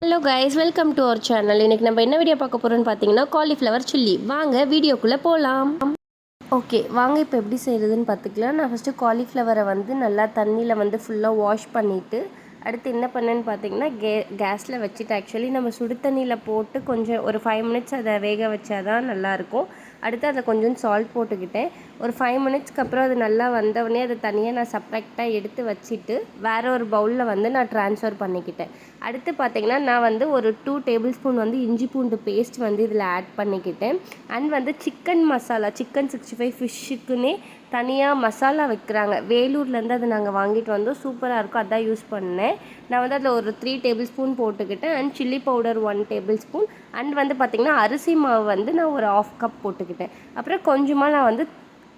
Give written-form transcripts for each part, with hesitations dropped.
Hello guys, welcome to our channel. இன்றைக்கி நம்ம என்ன வீடியோ பார்க்க போகிறோன்னு பார்த்தீங்கன்னா காலிஃப்ளவர் சில்லி. வாங்க வீடியோக்குள்ளே போகலாம். ஓகே, வாங்க இப்போ எப்படி செய்கிறதுன்னு பார்த்துக்கலாம். நான் ஃபஸ்ட்டு காலிஃப்ளவரை நல்லா தண்ணியில் ஃபுல்லாக வாஷ் பண்ணிவிட்டு அடுத்து என்ன பண்ணேன்னு பார்த்தீங்கன்னா கேஸில் வச்சுட்டு, ஆக்சுவலி நம்ம சுடு தண்ணியில் போட்டு கொஞ்சம் ஒரு 5 மினிட்ஸ் அதை வேக வச்சா தான் நல்லாயிருக்கும். அடுத்து அதில் கொஞ்சம் சால்ட் போட்டுக்கிட்டேன். ஒரு 5 மினிட்ஸ்க்கு அப்புறம் அது நல்லா வந்தவொடனே அதை தனியாக நான் செப்பரேட்டாக எடுத்து வச்சுட்டு வேறு ஒரு பவுலில் நான் ட்ரான்ஸ்ஃபர் பண்ணிக்கிட்டேன். அடுத்து பார்த்திங்கன்னா நான் ஒரு 2 டேபிள் ஸ்பூன் இஞ்சி பூண்டு பேஸ்ட் இதில் ஆட் பண்ணிக்கிட்டேன். அண்ட் சிக்கன் மசாலா, சிக்கன் 65 ஃபிஷ்ஷுக்குன்னே தனியாக மசாலா வைக்கிறாங்க. வேலூர்லேருந்து அதை நாங்கள் வாங்கிட்டு வந்தோம். சூப்பராக இருக்கும், அதான் யூஸ் பண்ணேன். நான் அதில் ஒரு 3 டேபிள் ஸ்பூன் போட்டுக்கிட்டேன். And chilli powder 1 table spoon. And பார்த்திங்கன்னா அரிசி மாவு நான் ஒரு 1/2 கப் போட்டுக்கிட்டேன். அப்புறம் கொஞ்சமாக நான்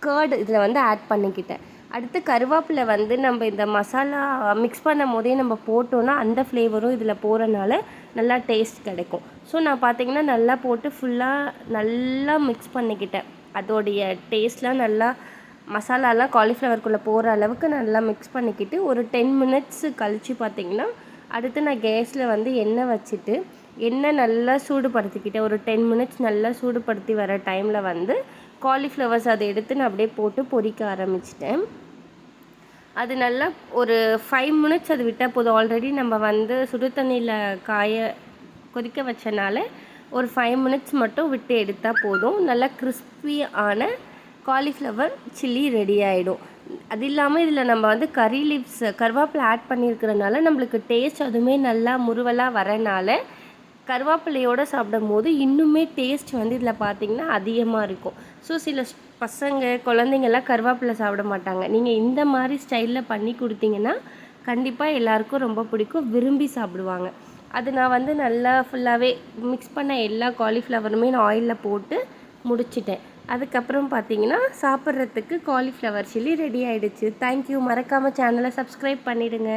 கர்டு இதில் ஆட் பண்ணிக்கிட்டேன். அடுத்து கருவேப்பிலை நம்ம இந்த மசாலா மிக்ஸ் பண்ணும் போதே நம்ம போட்டோன்னா அந்த ஃப்ளேவரும் இதில் போகிறனால நல்லா டேஸ்ட் கிடைக்கும். ஸோ நான் பார்த்திங்கன்னா நல்லா போட்டு ஃபுல்லாக நல்லா மிக்ஸ் பண்ணிக்கிட்டேன். அதோடைய டேஸ்ட்லாம் நல்லா மசாலாலாம் காலிஃப்ளவருக்குள்ளே போகிற அளவுக்கு நல்லா மிக்ஸ் பண்ணிக்கிட்டு ஒரு 10 மினிட்ஸ் கழித்து பார்த்திங்கன்னா அடுத்து நான் கேஸில் எண்ணெய் வச்சுட்டு எண்ணெய் நல்லா சூடுபடுத்திக்கிட்டேன். ஒரு 10 மினிட்ஸ் நல்லா சூடுபடுத்தி வர டைமில் காலிஃப்ளவர்ஸ் அதை எடுத்து நான் அப்படியே போட்டு பொரிக்க ஆரம்பிச்சிட்டேன். அது நல்லா ஒரு 5 மினிட்ஸ் அது விட்டால் போதும். ஆல்ரெடி நம்ம சுடு தண்ணியில் கொதிக்க வச்சனால ஒரு 5 மினிட்ஸ் மட்டும் விட்டு எடுத்தால் போதும். நல்லா கிறிஸ்பியான காலிஃப்ளவர் சில்லி ரெடி ஆகிடும். அது இல்லாமல் இதில் நம்ம கறி லீவ்ஸ், கருவேப்பிலை ஆட் பண்ணியிருக்கிறனால நம்மளுக்கு டேஸ்ட் அதுவுமே நல்லா முறுவலாக வரனால கருவேப்பிலையோடு சாப்பிடும் போது இன்னுமே டேஸ்ட் இதில் பார்த்திங்கன்னா அதிகமாக இருக்கும். ஸோ சில பசங்க குழந்தைங்கள்லாம் கருவேப்பிலை சாப்பிட மாட்டாங்க. நீங்கள் இந்த மாதிரி ஸ்டைலில் பண்ணி கொடுத்தீங்கன்னா கண்டிப்பாக எல்லாேருக்கும் ரொம்ப பிடிக்கும், விரும்பி சாப்பிடுவாங்க. அது நான் நல்லா ஃபுல்லாகவே மிக்ஸ் பண்ண எல்லா காலிஃப்ளவருமே நான் ஆயிலில் போட்டு முடிச்சிட்டேன். அதுக்கப்புறம் பார்த்திங்கன்னா சாப்பிட்றதுக்கு காலிஃப்ளவர் சில்லி ரெடி ஆகிடுச்சு. தேங்க்யூ. மறக்காமல் சேனலை சப்ஸ்கிரைப் பண்ணிவிடுங்க.